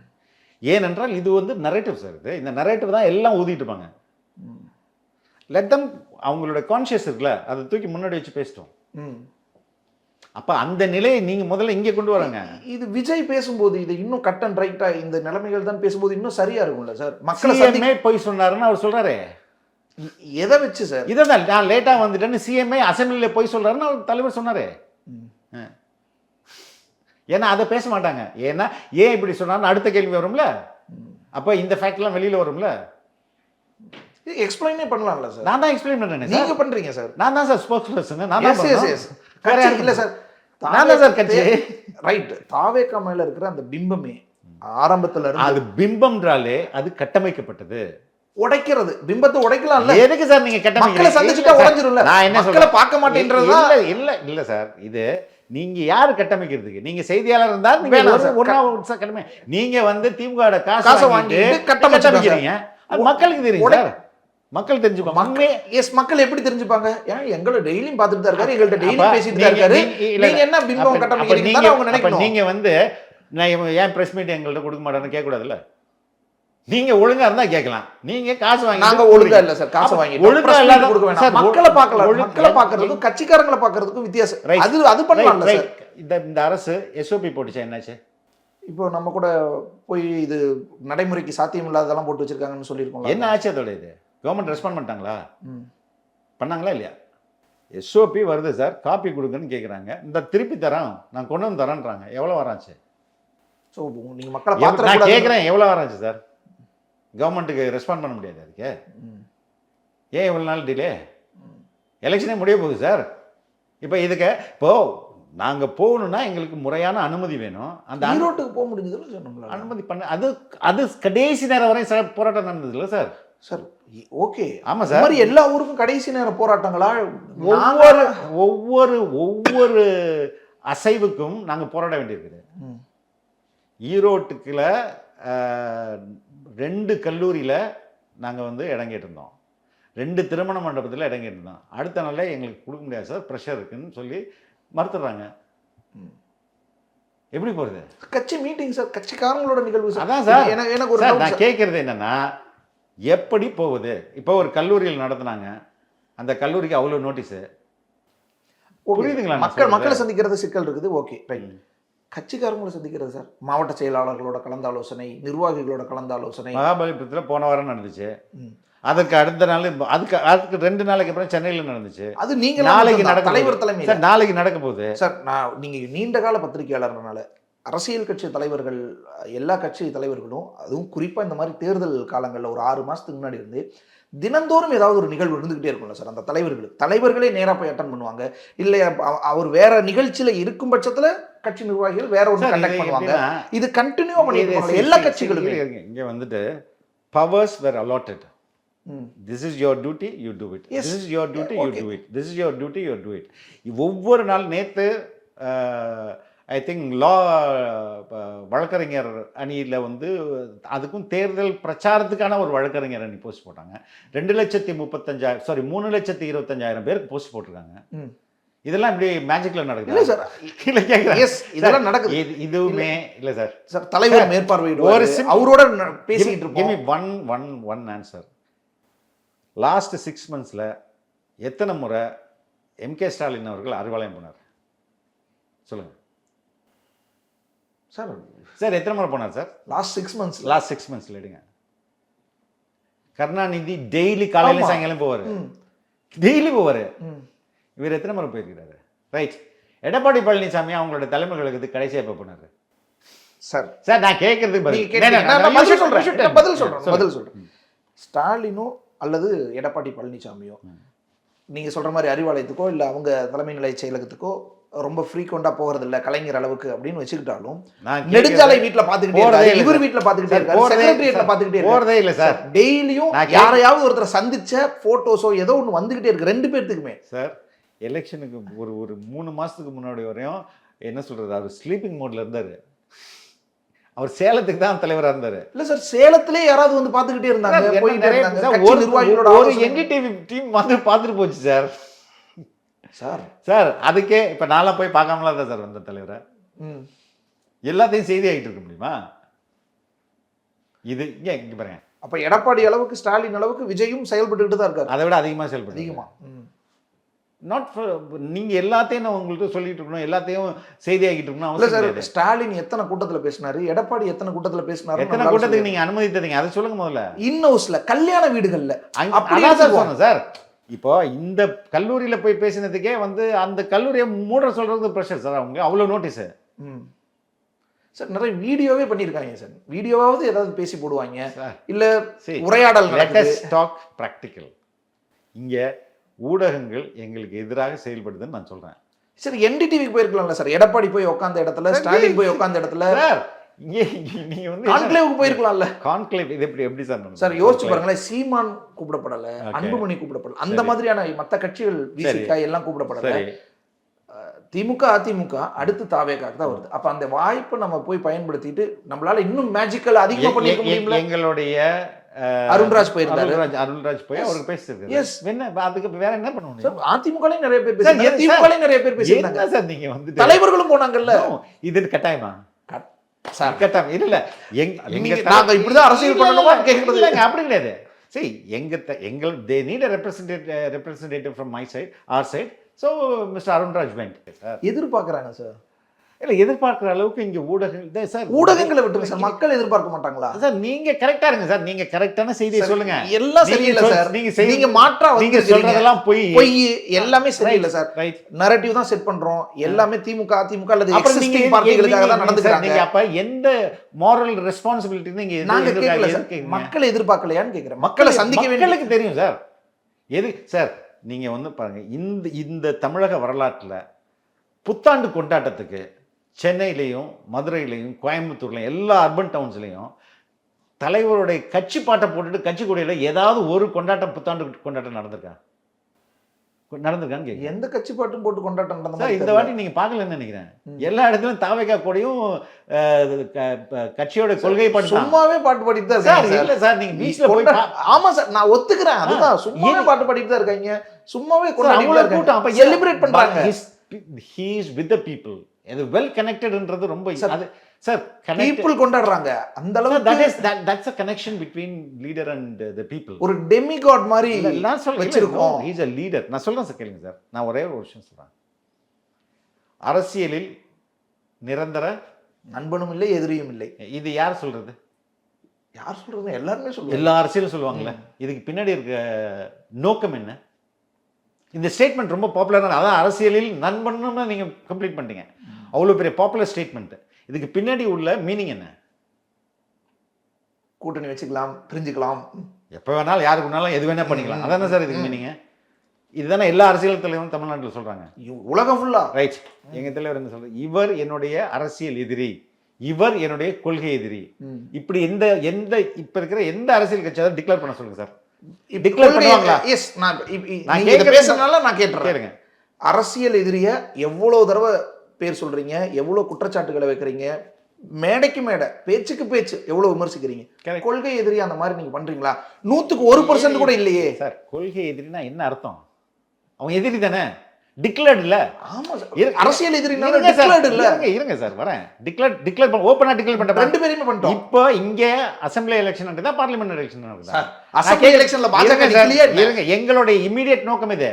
ஏனென்றால் இது வந்து நரேட்டிவ் சார். இது இந்த நரேட்டிவ் தான் எல்லாம் ஊதிட்டு இருப்பாங்க. லெட் தம், அவங்களோட கான்ஷியஸ் இருக்குல்ல, அதை தூக்கி முன்னாடி வச்சு பேசிட்டோம். ம். அப்ப அந்த நிலையை நீங்க முதல்ல இங்கே கொண்டு வரங்க. இது விஜய் பேசும்போது இது இன்னும் கட் அண்ட் ரைட்டா இந்த நிலைமைகள் தான் பேசும்போது இன்னும் சரியா இருக்கும்ல சார்? மக்களை போய் சொன்னாருன்னு அவர் சொல்றாரு. எதை வச்சு சார்? இதை தான் நான் லேட்டா வந்துட்டேன்னு சிஎம்ஐ அசம்பிளில போய் சொல்றாருன்னு அவர் தலைவர் சொன்னாரு. ஏன்னா அதை பேச மாட்டாங்க. ஏன்னா ஏன் இப்படி சொன்னாருன்னு அடுத்த கேள்வி வரும்ல. அப்ப இந்த ஃபேக்ட் எல்லாம் வெளியில வரும்ல. எக்ஸ்பிளைனே பண்ணலாம்ல சார்? நான் தான் எக்ஸ்பிளைன் பண்றேன். நீங்க பண்றீங்க சார். நான் தான் சார் ஸ்போக்ஸ் பர்சன். நான் தான் இல்ல சார், நான் தான் சார் கட்சி. ரைட். தாவேக்கா மேல இருக்கிற அந்த பிம்பமே ஆரம்பத்துல இருந்து, அது பிம்பம்ன்றாலே அது கட்டமைக்கப்பட்டது. உடைக்கிறது, பிம்பத்தை உடைக்கலாம்ல. எதுக்கு சார் நீங்க மக்களை சந்திச்சுட்டா உடைஞ்சிரும்ல. நான் என்ன மக்களை பார்க்க மாட்டேன்றதா? இல்ல சார், இது நீங்க யாரு கட்டமைக்கிறதுக்கு? நீங்க செய்தியாளர் இருந்தா நீங்க வந்து திமுக காசு வாங்கிட்டு கட்டமைக்கிறீங்க. அது மக்களுக்கு தெரியும் சார். மக்கள் தெரிஞ்சுப்பாங்க. மக்கள் எப்படி தெரிஞ்சுப்பாங்க? ஏன்னா எங்களை டெய்லியும் பார்த்துட்டு தான் இருக்காரு, எங்கள்கிட்ட டெய்லியும் பேசிட்டு தான் இருக்காரு. நீங்க என்ன பிம்பம் கட்டமைக்கிறீங்க அவங்க நினைக்கணும். நீங்க வந்து ஏன் பிரஸ் மீட் எங்கள்கிட்ட கொடுக்க மாட்டேன்னு கேட்க கூடாதுல்ல. நீங்க ஒழுங்கா இருந்தா கேட்கலாம். நீங்க காசு வாங்கி, நாங்க ஒழுங்கா இல்ல சார், காசு வாங்கி ஒழுங்கா இல்லாத கொடுக்க வேண்டாம். மக்களை பார்க்கலாம், மக்களை பார்க்கிறதுக்கும் கட்சிக்காரங்களை பார்க்கிறதுக்கும் வித்தியாசம். அது பண்ணலாம்ல சார். இந்த அரசு எஸ்ஓபி போட்டுச்சா? என்னாச்சு? இப்போ நம்ம கூட போய் இது நடைமுறைக்கு சாத்தியம் இல்லாததெல்லாம் போட்டு வச்சிருக்காங்கன்னு சொல்லியிருக்கோம். என்ன ஆச்சு அதோட? இது கவர்மெண்ட் ரெஸ்பாண்ட் பண்ணிட்டாங்களா? பண்ணாங்களா இல்லையா? எஸ்ஓபி வருது சார், காப்பி கொடுங்கன்னு கேட்குறாங்க. இந்த திருப்பி தரோம், நான் கொண்டு வந்து தரேன்றாங்க. எவ்வளோ வராச்சு? ஸோ நீங்கள் மக்களை நான் கேட்குறேன், எவ்வளோ வராச்சு சார்? கவர்மெண்ட்டுக்கு ரெஸ்பாண்ட் பண்ண முடியாது அதுக்கு. ஏன் இவ்வளோ நாள் டிலே? எலெக்ஷனே முடிய போகுது சார். இப்போ இதுக்கு நாங்கள் போகணுன்னா எங்களுக்கு முறையான அனுமதி வேணும். அந்த ஈரோட்டுக்கு போக முடிஞ்சதுன்னு சொன்னோம்ல, அனுமதி பண்ண அது கடைசி நேரம் வரை சார் போராட்டம் நடந்தது இல்லை சார். சார் ஓகே, ஆமாம் சார். மாதிரி எல்லா ஊருக்கும் கடைசி நேர போராட்டங்களா? ஒவ்வொரு அசைவுக்கும் நாங்கள் போராட வேண்டியிருக்குது. ஈரோட்டுக்குள்ள 2 கல்லூரியில் நாங்கள் வந்து இடம் கேட்டிருந்தோம், 2 திருமண மண்டபத்தில் இடம் கேட்டிருந்தோம். அடுத்த நாளே எங்களுக்கு கொடுக்க முடியாது சார், ப்ரெஷர் இருக்குன்னு சொல்லி மறுத்துடுறாங்க. எப்படி போகிறது? கட்சி மீட்டிங் சார், கட்சிக்காரங்களோட நிகழ்வு. அதான் சார் எனக்கு ஒரு நான் கேட்குறது என்னென்னா, எப்படி போகுது? இப்போ ஒரு கல்லூரியில் நடத்துனாங்க, அந்த கல்லூரிக்கு அவ்வளோ நோட்டீஸு. புரியுதுங்களா? மக்களை சந்திக்கிறது சிக்கல் இருக்குது. Okay right. கட்சிக்காரங்களை சந்திக்கிறது சார், மாவட்ட செயலாளர்களோட கலந்த ஆலோசனை, நிர்வாகிகளோட கலந்த ஆலோசனை மகாபலிபுரத்தில் போன வாரம் நடந்துச்சு. அதுக்கு அடுத்த நாள், அதுக்கு 2 நாளைக்கு அப்புறம் சென்னையில் நடந்துச்சு. அது நீங்க நாளைக்கு நடக்க, தலைவர் தலைமை சார் நாளைக்கு நடக்க போகுது சார். நீங்க நீண்ட கால பத்திரிகையாளர்னால அரசியல் கட்சி தலைவர்கள், எல்லா கட்சி தலைவர்களும், அதுவும் குறிப்பாக இந்த மாதிரி தேர்தல் காலங்களில் ஒரு 6 மாதத்துக்கு முன்னாடி இருந்து தினந்தோறும் ஏதாவது ஒரு நிகழ்வு இருந்துகிட்டே இருக்கும்ல சார். அந்த தலைவர்களே நேராக போய் அட்டன் பண்ணுவாங்க. இல்லை அவர் வேற நிகழ்ச்சியில் இருக்கும் பட்சத்தில் கட்சி நிர்வாகிகள் வேற ஒரு கண்டக்ட் பண்ணுவாங்க. இது கண்டினியூவா பண்ணிட்டு எல்லா கட்சிகளுமே. இங்கே வந்துட்டு powers were allotted. This is your duty, you do it. This is your duty, you do it. This is your duty, you do it. ஒவ்வொரு நாள் நேற்று ஐ திங்க் வழக்கறிஞர் அணியில் வந்து அதுக்கும் தேர்தல் பிரச்சாரத்துக்கான ஒரு வழக்கறிஞர் அணி போஸ்ட் போட்டாங்க. 3,25,000 பேருக்கு போஸ்ட் போட்டிருக்காங்க. இதெல்லாம் இப்படி மேஜிக்ல நடக்குது இல்ல சார்? இல்ல கேக்குறேன். எஸ், இதெல்லாம் நடக்குது. இதுவுமே இல்ல சார். சார் தலைவர் மேற்பார்வையிடுவார், அவரோட பேசிட்டு இருப்போம். give me one answer. Last 6 monthsல எத்தனை முறை எம்கே ஸ்டாலின் அவர்கள் அறிவாலயம் போனார் சொல்லுங்க சார். சார் எத்தனை முறை போனார் சார்? Last 6 months. லாஸ்ட் 6 monthsல எடுங்க. கருணாநிதி டெய்லி காலையில ஆமா. சாயங்காலம் போவார், டெய்லி போவார். இவர் எத்தனை முறை போயிருக்கிறாரு? ரைட். எடப்பாடி பழனிசாமி அவங்களோட தலைமைகளுக்கு கடைசியா எப்போ போனாரு சார்? சார் நான் கேட்கறதுக்கு நீங்க கேட்டீங்க. நான் பதில் சொல்றேன். ஸ்டாலினோ அல்லது எடப்பாடி பழனிசாமியோ நீங்க சொல்ற மாதிரி அறிவாலயத்துக்கோ இல்ல அவங்க தலைமை நிலைய செயலகத்துக்கோ ரொம்ப ஃப்ரீக்வெண்டா போறது இல்ல கலைஞர் அளவுக்கு அப்படின்னு வச்சுக்கிட்டாலும் நெடுஞ்சாலை வீட்டுல பாத்துக்கிட்டே இருக்காரு, இவர் வீட்டுல பாத்துக்கிட்டே இருக்காரு, செக்ரட்டரியேட்ல பாத்துக்கிட்டே இருக்காரு. போறதே இல்ல சார். டெய்லியும் யாரையாவது ஒருத்தரை சந்திச்ச போட்டோஸோ ஏதோ ஒண்ணு வந்துகிட்டே இருக்கு ரெண்டு பேர்த்துக்குமே. சார் எலெக்ஷனுக்கு ஒரு 3 மாசத்துக்கு முன்னாடி வரையும் என்ன சொல்றது, அவர் ஸ்லீப்பிங் மோட்ல இருந்தாரு. அவர் சேலத்துக்கு தான் தலைவரா இருந்தாரு. இல்ல சார், சேலத்திலே யாராவது வந்து பாத்துக்கிட்டே இருந்தாங்க, போயிட்டே இருந்தாங்க. கட்சி நிர்வாகிகளோட ஒரு என்டிடிவி டீம் வந்து பாத்துட்டு போச்சு சார். சார் அதுக்கே இப்ப நான்லாம் போய் பார்க்காமலாம் தான் சார் வந்த தலைவரை. எல்லாத்தையும் செய்தி ஆகிட்டு இருக்க முடியுமா? இது இங்க பாருங்க. அப்ப எடப்பாடி அளவுக்கு ஸ்டாலின் அளவுக்கு விஜயும் செயல்பட்டுக்கிட்டு தான் இருக்காரு. அதை விட அதிகமா செயல்பட்டு அதிகமா. நாட் நீங்க எல்லாத்தையும் நான் உங்கள்கிட்ட சொல்லிட்டு இருக்கணும், எல்லாத்தையும் செய்தி ஆகிட்டு இருக்கணும். சார் ஸ்டாலின் எத்தனை கூட்டத்துல பேசினாரு, எடப்பாடி எத்தனை கூட்டத்துல பேசினாரு, எத்தனை கூட்டத்துக்கு நீங்க அனுமதித்தீங்க அதை சொல்லுங்க முதல்ல. இன்னவுஸ்ல கல்யாண வீடுகள்ல அப்படிதான் சார் சொன்னேன் சார். இப்போ இந்த கல்லூரியில போய் பேசினதுக்கே வந்து அந்த கல்லூரியை மூட சொல்றது பிரஷர் சார். அவங்க அவ்வளவு நோட்டீஸ் சார். நிறைய வீடியோவே பண்ணிருக்காங்க சார். வீடியோவாவது ஏதாவது பேசி போடுவாங்க இல்ல உரையாடல். Talk practical. இங்க ஊடகங்கள் எங்களுக்கு எதிராக செயல்படுதுன்னு நான் சொல்றேன். சரி, என்டிடிவிக்கு போயிருக்கலாம்ல சார். எடப்பாடி போய் உட்கார்ந்த இடத்துல, ஸ்டாலின் போய் உட்கார்ந்த இடத்துல நீங்க வந்து கான்க்ளேவுக்கு போயிருக்கலாம்ல. கான்க்ளேவ் இது எப்படி சார்? சார் யோசிச்சு பாருங்களேன், சீமான் கூப்பிடப்படல, அன்புமணி கூப்பிடப்படல, அந்த மாதிரியான மத்த கட்சிகள் விசிகா எல்லாம் கூப்பிடப்படல. திமுக அதிமுக அடுத்து தாவேகாக்கு தான் வருது. அப்ப அந்த வாய்ப்பை நம்ம போய் பயன்படுத்திட்டு நம்மளால இன்னும் மேஜிக்கல் அதிகமா பண்ணிக்க முடியும்ல. எங்களுடைய அருண்ராஜ் போயிருந்தாரு. அருண்ராஜ் போய் அவருக்கு பேசிருக்காரு. எஸ் என்ன அதுக்கு வேற என்ன பண்ண முடியும்? அதிமுகலையும் நிறைய பேர் பேசினாங்க, திமுகலையும் நிறைய பேர் பேசினாங்க சார். நீங்க வந்து தலைவர்களும் போனாங்கல்ல. இது கட்டாயமா சார்? கட்டாயம் இல்ல. நாங்க இப்படிதான் அரசியல் பண்ணணுமா கேக்குறது இல்லங்க, அப்படி கிடையாது. சரி, எங்கள் they need a representative from my side, our side. So Mr. Arunraj went. எதிர்பார்க்கறாங்க சார். இல்ல எதிர்பார்க்கிற அளவுக்கு இங்க ஊடகங்கள் சார், ஊடகங்களை விட்டுருங்க சார். மக்கள் எதிர்பார்க்க மாட்டாங்களா சார்? நீங்க கரெக்டா இருங்க சார். நீங்க கரெக்டான செய்தியை சொல்லுங்க. எல்லாம் சரியில்லை சார். நீங்க மாற்றா நீங்க சொல்றதெல்லாம் பொய் எல்லாமே சரியில்லை சார். ரைட் நரேட்டிவ் தான் செட் பண்றோம். எல்லாமே திமுக அதிமுக அல்லது எக்ஸிஸ்டிங் பார்ட்டிகளுக்காக தான் நடந்துக்கிறாங்க. நீங்க அப்ப எந்த மாரல் ரெஸ்பான்சிபிலிட்டி நீங்க நாங்க கேட்கல சார். மக்களை எதிர்பார்க்கலையான்னு கேக்குறேன். மக்களை சந்திக்க வேண்டியது தெரியும் சார். எது சார் நீங்க வந்து பாருங்க, இந்த தமிழக வரலாற்றுல புத்தாண்டு கொண்டாட்டத்துக்கு சென்னையிலையும் மதுரையிலையும் கோயம்புத்தூர்லையும் எல்லா அர்பன் டவுன்ஸ்லையும் தலைவருடைய கட்சி பாட்டை போட்டுட்டு கட்சி கொடியில ஏதாவது ஒரு புத்தாண்டு கொண்டாட்டம் நடந்திருக்கான்னு கேட்க. எந்த கட்சி பாட்டும் போட்டு கொண்டாட்டம் நடந்தா இந்த வாட்டி நீங்க பார்க்கலன்னு நினைக்கிறேன். எல்லா இடத்துலயும் தாவேகா கூடயும் கட்சியோட கொள்கை பாட்டு சும்மாவே பாட்டு பாடிட்டு தான் இருக்காங்க. இல்ல சார், நீங்க பீச்ல போய் ஆமா சார், நான் ஒத்துக்கிறேன். அதுதான் சும்மாவே பாட்டு பாடிட்டு தான் இருக்காங்க. சும்மாவே கொண்டாடிட்டு செலிப்ரேட் பண்றாங்க. He is with the people. அது வெல் கனெக்டட்ன்றது ரொம்ப அது சார். பீப்பிள் கொண்டாடுறாங்க அந்த அளவுக்கு. that's a connection between leader and the people. ஒரு டெமிகாட் மாதிரி நான் சொல்றேன். he is a leader. நான் சொல்றேன் சார், கேளுங்க சார். நான் ஒரே ஒரு விஷயம் சொல்றேன். அரசியலில் நிரந்தர நண்பனும் இல்லை எதிரியும் இல்லை. இது யார் சொல்றது? யார் சொல்றது? எல்லாருமே சொல்லுவாங்க. எல்லா அரசியலும் சொல்லுவாங்கல்ல. இதுக்கு பின்னாடி இருக்க நோக்கம் என்ன? இந்த ஸ்டேட்மெண்ட் ரொம்ப பாப்புலரான, அதான் அரசியலில் நண்பன்னு நீங்க கம்ப்ளீட் பண்ணிட்டீங்க. அவ்வளவு பெரிய பாப்புலர் ஸ்டேட்மெண்ட். இதுக்கு பின்னாடி உள்ள மீனிங் என்ன? கூட்டணி வச்சுக்கலாம், பிரிஞ்சுக்கலாம், எப்ப வேணாலும் யாருக்கு வேணாலும் எது வேணா பண்ணிக்கலாம். அதானே சார் இதுக்கு மீனிங்? இதுதானே எல்லா அரசியல் தலைவரும் தமிழ்நாட்டில் சொல்றாங்க, உலகம் ஃபுல்லா. ரைட். எங்க தலைவர் என்ன சொல்றாரு? இவர் என்னுடைய அரசியல் எதிரி, இவர் என்னுடைய கொள்கை எதிரி. இப்படி எந்த இப்ப இருக்கிற எந்த அரசியல் கட்சியாவது டிக்ளேர் பண்ண சொல்லுங்க சார். டிக்ளேர் பண்ணுவாங்களா? எஸ், நான் பேசுறதுனால நான் கேட்டுறேன். அரசியல் எதிரிய எவ்வளவு தடவை பேர் சொல்றீங்க, எவ்வளவு குற்றச்சாட்டுகளை வைக்கிறீங்க, மேடைக்கு மேடை, பேச்சுக்கு பேச்சு எவ்வளவு விமர்சிக்கிறீங்க. கொள்கை எதிரி அந்த மாதிரி நீங்க பண்றீங்களா? 100% கூட இல்லையே சார். கொள்கை எதிரினா என்ன அர்த்தம்? அவங்க எதிரி தானே, டிக்ளேர்ட் இல்ல. ஆமா சார், அரசியல் எதிரினால டிக்ளேர்ட் இல்ல. இருங்க சார், வரேன். டிக்ளேர் ஓபனா டிக்ளேர் பண்ணிட்டோம். ரெண்டு பேருமே பண்ணிட்டோம். இப்போ இங்க அசெம்பிளி எலெக்ஷன் நடக்குதா, பார்லிமெண்ட் எலெக்ஷன் நடக்குதா? அசெம்பிளி எலெக்ஷன்ல பாஜக நிக்கலையே. இருங்க, எங்களுடைய இமிடியேட் நோக்கம் இது.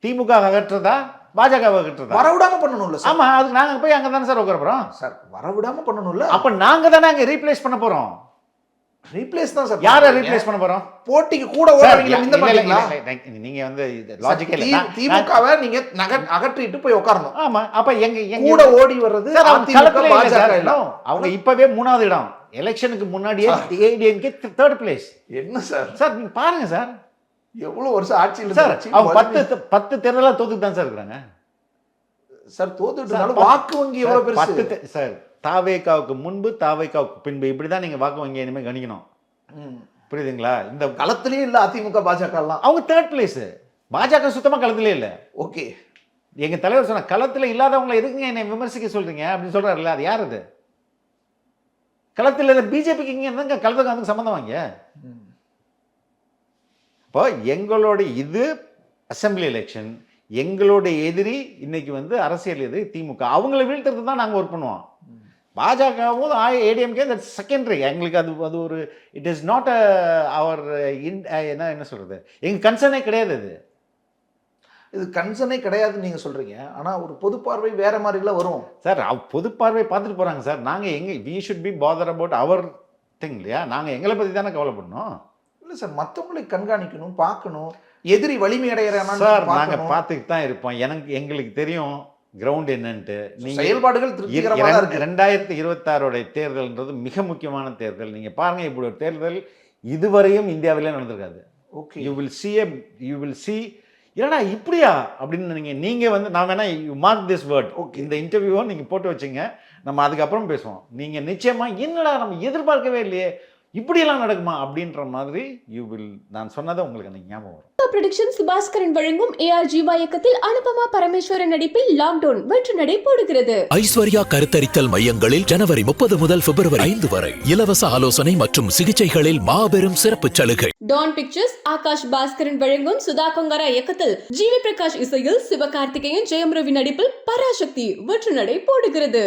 திமுக அகற்றதா பாஜக அகற்றதா? வரவிடாம பண்ணணும்ல சார். ஆமா, அதுக்கு நாங்க போய் அங்க தானே சார் உட்கார போறோம். சார் வரவிடாம பண்ணணும்ல. அப்ப நாங்க தானே அங்க ரீப்ளேஸ் பண்ண போறோம். ரீப்ளேஸ் தான் சார். யாரை ரீப்ளேஸ் பண்ண போறோம்? போட்டிக்கு கூட ஓடுறவங்கள இந்த பண்ணீங்களா? நீங்க வந்து லாஜிக்கே இல்ல. திமுகவை நீங்க அகற்றிட்டு போய் உட்காரணும். ஆமா, அப்ப எங்க கூட ஓடி வர்றது அதிமுக பாஜக இல்ல. அவங்க இப்பவே 3வது இடம். எலெக்ஷனுக்கு முன்னாடியே ஏடிஎம்கே 3rd பிளேஸ். என்ன சார்? சார் நீங்க பாருங்க சார், எவ்வளவு வருஷம் ஆட்சியில் சார் அவங்க 10 தேர்தலா தோத்துட்டு தான் சார் இருக்காங்க. சார் தோத்துட்டனால வாக்கு வங்கி எவ்வளவு பெருசு சார். தாவேகாவுக்கு முன்பு தாவேகாவுக்கு பின்பு இப்படிதான் நீங்க வாக்கு வங்கி இனிமே கணிக்கணும். புரியுதுங்களா? இந்த களத்திலேயே இல்ல அதிமுக பாஜக எல்லாம். அவங்க 3rd பிளேஸ். பாஜக சுத்தமா களத்திலே இல்ல. ஓகே, எங்க தலைவர் சொன்ன களத்துல இல்லாதவங்களை எதுக்குங்க என்னை விமர்சிக்க சொல்றீங்க அப்படின்னு சொல்றாருல்ல, அது யார் அது? களத்தில் இல்ல பிஜேபிக்கு இங்க இருந்தாங்க களத்துக்கு அதுக்கு சம்பந்தம் வாங்க. இப்போ எங்களுடைய இது அசம்பிளி எலெக்ஷன், எங்களுடைய எதிரி இன்னைக்கு வந்து அரசியல் எதிரி திமுக. அவங்கள வீழ்த்துறது தான் நாங்கள் ஒர்க் பண்ணுவோம். பாஜகவும் ஏடிஎம்கே தட் செகண்டரி. எங்களுக்கு அது ஒரு இட் இஸ் நாட் அவர் என்ன சொல்றது, எங்க கன்சர்னே கிடையாது. அது இது கன்சர்னே கிடையாதுன்னு நீங்க சொல்றீங்க. ஆனா ஒரு பொது பார்வை வேற மாதிரில வரும் சார். பொது பார்வை பார்த்துட்டு போறாங்க சார். நாங்க எங்க we should be bother about our thing இல்லையா? நாங்க எங்களை பத்தி தானே கவலைப்படணும். இல்ல சார், மற்றவங்களை கண்காணிக்கணும், பார்க்கணும், எதிரி வலிமை அடைகிறானா சார். நாங்க பார்த்துக்கிட்டு தான் இருப்போம். எங்களுக்கு தெரியும் கிரவுண்ட் என்னன்ட்டு. நீங்க செயல்பாடுகள் திருப்திகரமாக இருக்கு. 2026 தேர்தல்ன்றது மிக முக்கியமான தேர்தல். நீங்க பாருங்க, இப்படி ஒரு தேர்தல் இதுவரையும் இந்தியாவிலே நடந்திருக்காது. ஓகே, யூ வில் see என்னடா இப்படியா அப்படின்னு நீங்க வந்து நான் வேணா you mark this word. Okay, இந்த இன்டர்வியூவை நீங்க போட்டு வச்சுங்க, நம்ம அதுக்கப்புறம் பேசுவோம். நீங்க நிச்சயமா என்னடா நம்ம எதிர்பார்க்கவே இல்லையே, இப்படியெல்லாம் நடக்குமா அப்படின்ற மாதிரி நான் சொன்னதை உங்களுக்கு எனக்கு ஞாபகம் வரும். ப்ரொடக்ஷன்ஸ் பாஸ்கரன் வழங்கும் ஏஆர் ஜீவா இயக்கத்தில் அனுபமா பரமேஸ்வரன் நடிப்பில் லாக்டவுன் வெற்றி நடை போடுகிறது. ஐஸ்வர்யா கருத்தரித்தல் மையங்களில் ஜனவரி 30 முதல் பிப்ரவரி 5 வரை இலவச ஆலோசனை மற்றும் சிகிச்சைகளில் மாபெரும் சிறப்பு சலுகை. டான் பிக்சர்ஸ் ஆகாஷ் பாஸ்கரன் வழங்கும் சுதா கொங்கரா இயக்கத்தில் ஜிவி பிரகாஷ் இசையில் சிவகார்த்திகேயன் ஜெயம் ரவி நடிப்பில் பராசக்தி வெற்றி நடை போடுகிறது.